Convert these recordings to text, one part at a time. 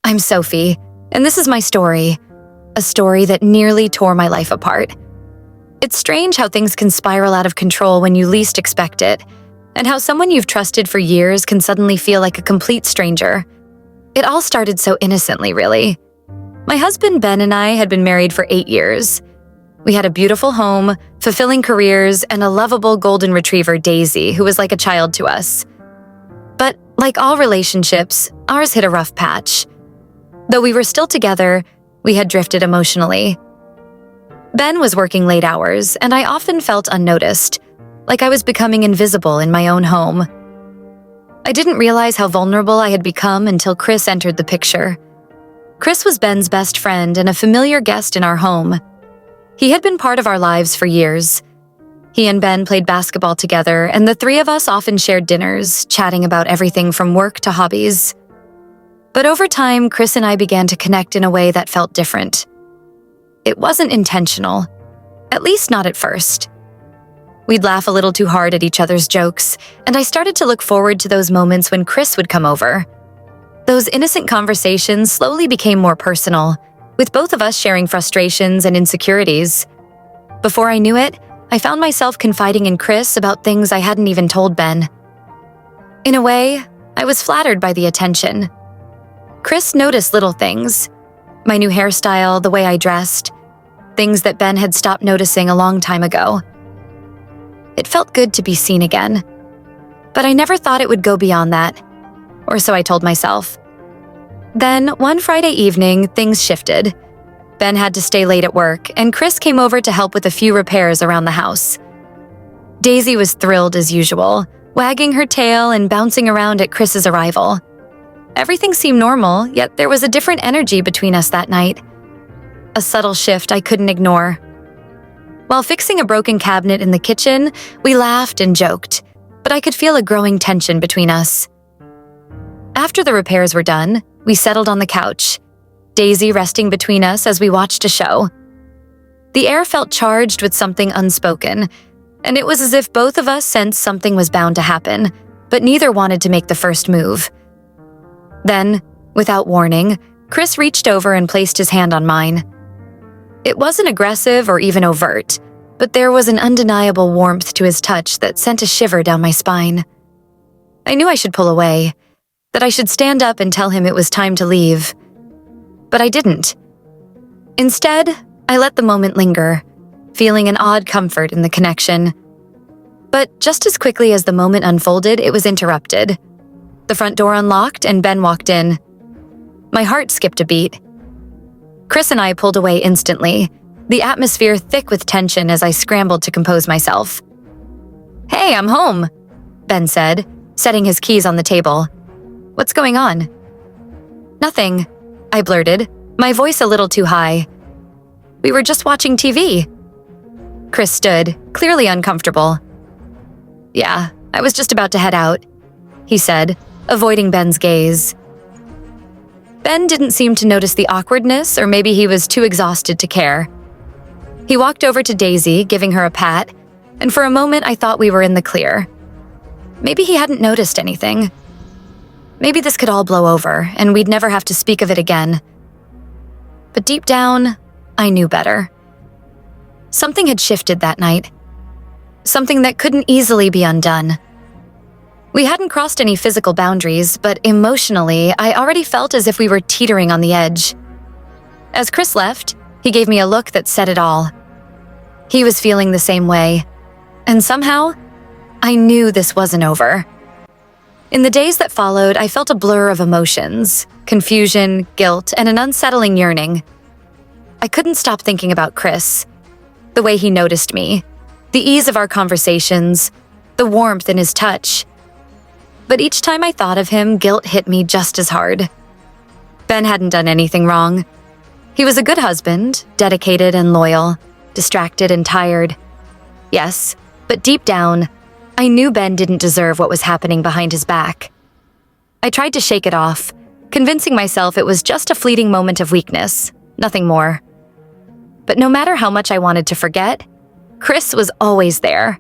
I'm Sophie, and this is my story. A story that nearly tore my life apart. It's strange how things can spiral out of control when you least expect it, and how someone you've trusted for years can suddenly feel like a complete stranger. It all started so innocently, really. My husband Ben and I had been married for 8 years. We had a beautiful home, fulfilling careers, and a lovable golden retriever, Daisy, who was like a child to us. But like all relationships, ours hit a rough patch. Though we were still together, we had drifted emotionally. Ben was working late hours, and I often felt unnoticed, like I was becoming invisible in my own home. I didn't realize how vulnerable I had become until Chris entered the picture. Chris was Ben's best friend and a familiar guest in our home. He had been part of our lives for years. He and Ben played basketball together, and the three of us often shared dinners, chatting about everything from work to hobbies. But over time, Chris and I began to connect in a way that felt different. It wasn't intentional, at least not at first. We'd laugh a little too hard at each other's jokes, and I started to look forward to those moments when Chris would come over. Those innocent conversations slowly became more personal, with both of us sharing frustrations and insecurities. Before I knew it, I found myself confiding in Chris about things I hadn't even told Ben. In a way, I was flattered by the attention. Chris noticed little things, my new hairstyle, the way I dressed, things that Ben had stopped noticing a long time ago. It felt good to be seen again, but I never thought it would go beyond that, or so I told myself. Then, one Friday evening, things shifted. Ben had to stay late at work, and Chris came over to help with a few repairs around the house. Daisy was thrilled as usual, wagging her tail and bouncing around at Chris's arrival. Everything seemed normal, yet there was a different energy between us that night. A subtle shift I couldn't ignore. While fixing a broken cabinet in the kitchen, we laughed and joked, but I could feel a growing tension between us. After the repairs were done, we settled on the couch, Daisy resting between us as we watched a show. The air felt charged with something unspoken, and it was as if both of us sensed something was bound to happen, but neither wanted to make the first move. Then, without warning, Chris reached over and placed his hand on mine. It wasn't aggressive or even overt, but there was an undeniable warmth to his touch that sent a shiver down my spine. I knew I should pull away, that I should stand up and tell him it was time to leave. But I didn't. Instead, I let the moment linger, feeling an odd comfort in the connection. But just as quickly as the moment unfolded, it was interrupted. The front door unlocked and Ben walked in. My heart skipped a beat. Chris and I pulled away instantly, the atmosphere thick with tension as I scrambled to compose myself. "Hey, I'm home," Ben said, setting his keys on the table. "What's going on?" "Nothing," I blurted, my voice a little too high. "We were just watching TV." Chris stood, clearly uncomfortable. "Yeah, I was just about to head out," he said, avoiding Ben's gaze. Ben didn't seem to notice the awkwardness, or maybe he was too exhausted to care. He walked over to Daisy, giving her a pat, and for a moment I thought we were in the clear. Maybe he hadn't noticed anything. Maybe this could all blow over, and we'd never have to speak of it again. But deep down, I knew better. Something had shifted that night. Something that couldn't easily be undone. We hadn't crossed any physical boundaries, but emotionally, I already felt as if we were teetering on the edge. As Chris left, he gave me a look that said it all. He was feeling the same way, and somehow, I knew this wasn't over. In the days that followed, I felt a blur of emotions, confusion, guilt, and an unsettling yearning. I couldn't stop thinking about Chris, the way he noticed me, the ease of our conversations, the warmth in his touch. But each time I thought of him, guilt hit me just as hard. Ben hadn't done anything wrong. He was a good husband, dedicated and loyal, distracted and tired. Yes, but deep down, I knew Ben didn't deserve what was happening behind his back. I tried to shake it off, convincing myself it was just a fleeting moment of weakness, nothing more. But no matter how much I wanted to forget, Chris was always there.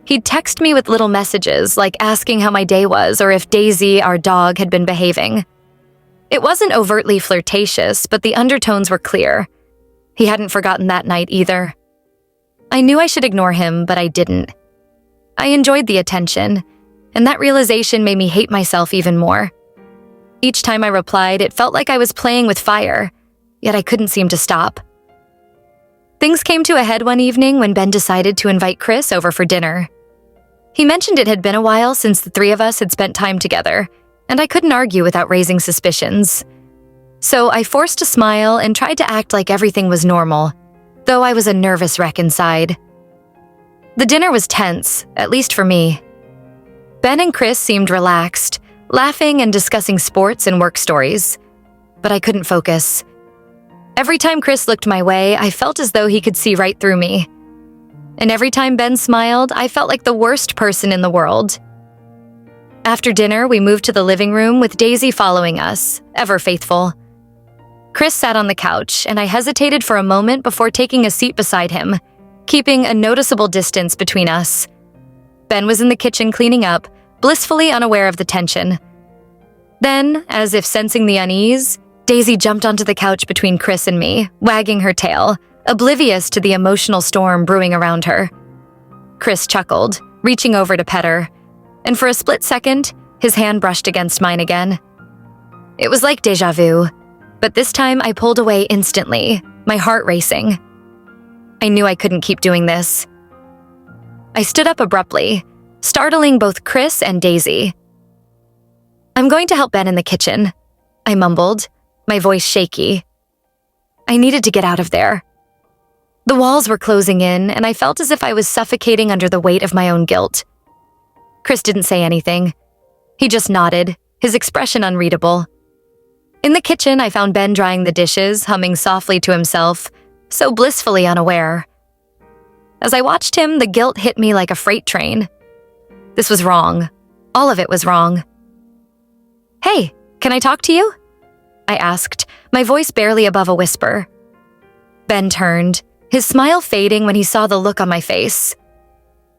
He'd text me with little messages, like asking how my day was or if Daisy, our dog, had been behaving. It wasn't overtly flirtatious, but the undertones were clear. He hadn't forgotten that night either. I knew I should ignore him, but I didn't. I enjoyed the attention, and that realization made me hate myself even more. Each time I replied, it felt like I was playing with fire, yet I couldn't seem to stop. Things came to a head one evening when Ben decided to invite Chris over for dinner. He mentioned it had been a while since the three of us had spent time together, and I couldn't argue without raising suspicions. So I forced a smile and tried to act like everything was normal, though I was a nervous wreck inside. The dinner was tense, at least for me. Ben and Chris seemed relaxed, laughing and discussing sports and work stories, but I couldn't focus. Every time Chris looked my way, I felt as though he could see right through me. And every time Ben smiled, I felt like the worst person in the world. After dinner, we moved to the living room with Daisy following us, ever faithful. Chris sat on the couch, and I hesitated for a moment before taking a seat beside him, keeping a noticeable distance between us. Ben was in the kitchen cleaning up, blissfully unaware of the tension. Then, as if sensing the unease, Daisy jumped onto the couch between Chris and me, wagging her tail, oblivious to the emotional storm brewing around her. Chris chuckled, reaching over to pet her, and for a split second, his hand brushed against mine again. It was like déjà vu, but this time I pulled away instantly, my heart racing. I knew I couldn't keep doing this. I stood up abruptly, startling both Chris and Daisy. "I'm going to help Ben in the kitchen," I mumbled, my voice shaky. I needed to get out of there. The walls were closing in, and I felt as if I was suffocating under the weight of my own guilt. Chris didn't say anything. He just nodded, his expression unreadable. In the kitchen, I found Ben drying the dishes, humming softly to himself, so blissfully unaware. As I watched him, the guilt hit me like a freight train. This was wrong. All of it was wrong. "Hey, can I talk to you?" I asked, my voice barely above a whisper. Ben turned, his smile fading when he saw the look on my face.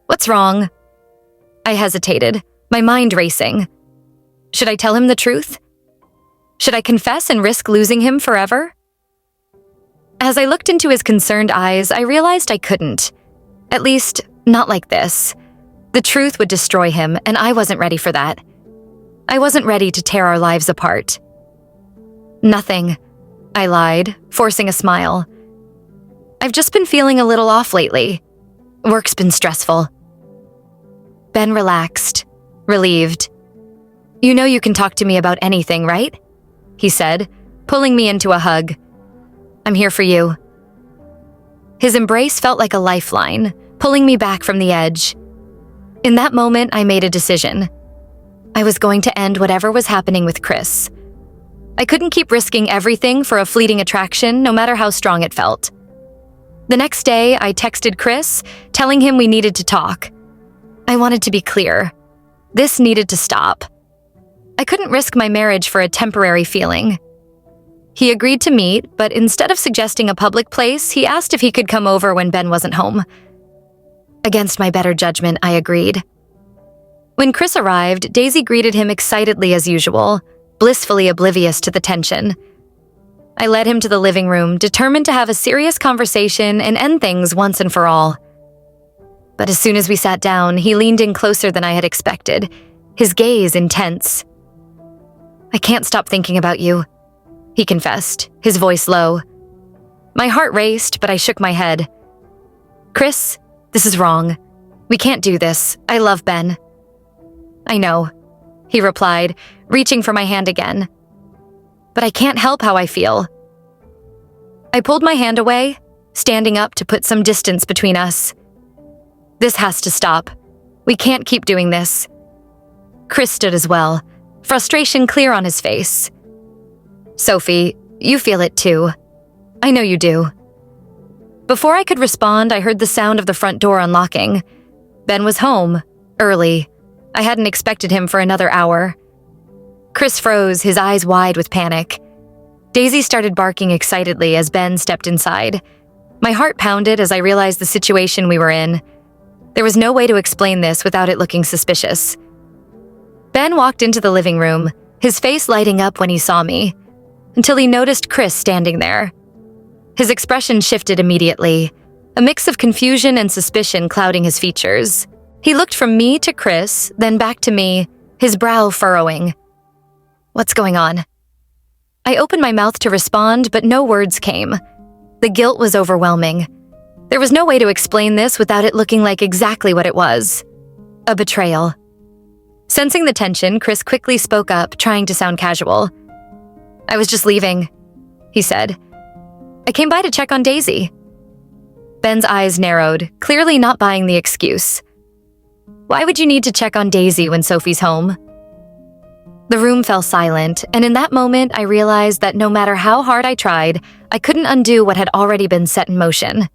"What's wrong?" I hesitated, my mind racing. Should I tell him the truth? Should I confess and risk losing him forever? As I looked into his concerned eyes, I realized I couldn't. At least, not like this. The truth would destroy him, and I wasn't ready for that. I wasn't ready to tear our lives apart. "Nothing," I lied, forcing a smile. "I've just been feeling a little off lately. Work's been stressful." Ben relaxed, relieved. "You know you can talk to me about anything, right?" he said, pulling me into a hug. "I'm here for you." His embrace felt like a lifeline, pulling me back from the edge. In that moment, I made a decision. I was going to end whatever was happening with Chris. I couldn't keep risking everything for a fleeting attraction, no matter how strong it felt. The next day, I texted Chris, telling him we needed to talk. I wanted to be clear. This needed to stop. I couldn't risk my marriage for a temporary feeling. He agreed to meet, but instead of suggesting a public place, he asked if he could come over when Ben wasn't home. Against my better judgment, I agreed. When Chris arrived, Daisy greeted him excitedly as usual, blissfully oblivious to the tension. I led him to the living room, determined to have a serious conversation and end things once and for all. But as soon as we sat down, he leaned in closer than I had expected, his gaze intense. "I can't stop thinking about you," he confessed, his voice low. My heart raced, but I shook my head. "Chris, this is wrong. We can't do this. I love Ben." "I know," he replied, reaching for my hand again. "But I can't help how I feel." I pulled my hand away, standing up to put some distance between us. "This has to stop. We can't keep doing this." Chris stood as well, frustration clear on his face. "Sophie, you feel it too. I know you do." Before I could respond, I heard the sound of the front door unlocking. Ben was home, early. I hadn't expected him for another hour. Chris froze, his eyes wide with panic. Daisy started barking excitedly as Ben stepped inside. My heart pounded as I realized the situation we were in. There was no way to explain this without it looking suspicious. Ben walked into the living room, his face lighting up when he saw me, until he noticed Chris standing there. His expression shifted immediately, a mix of confusion and suspicion clouding his features. He looked from me to Chris, then back to me, his brow furrowing. "What's going on?" I opened my mouth to respond, but no words came. The guilt was overwhelming. There was no way to explain this without it looking like exactly what it was: a betrayal. Sensing the tension, Chris quickly spoke up, trying to sound casual. "I was just leaving," he said. "I came by to check on Daisy." Ben's eyes narrowed, clearly not buying the excuse. "Why would you need to check on Daisy when Sophie's home?" The room fell silent, and in that moment I realized that no matter how hard I tried, I couldn't undo what had already been set in motion.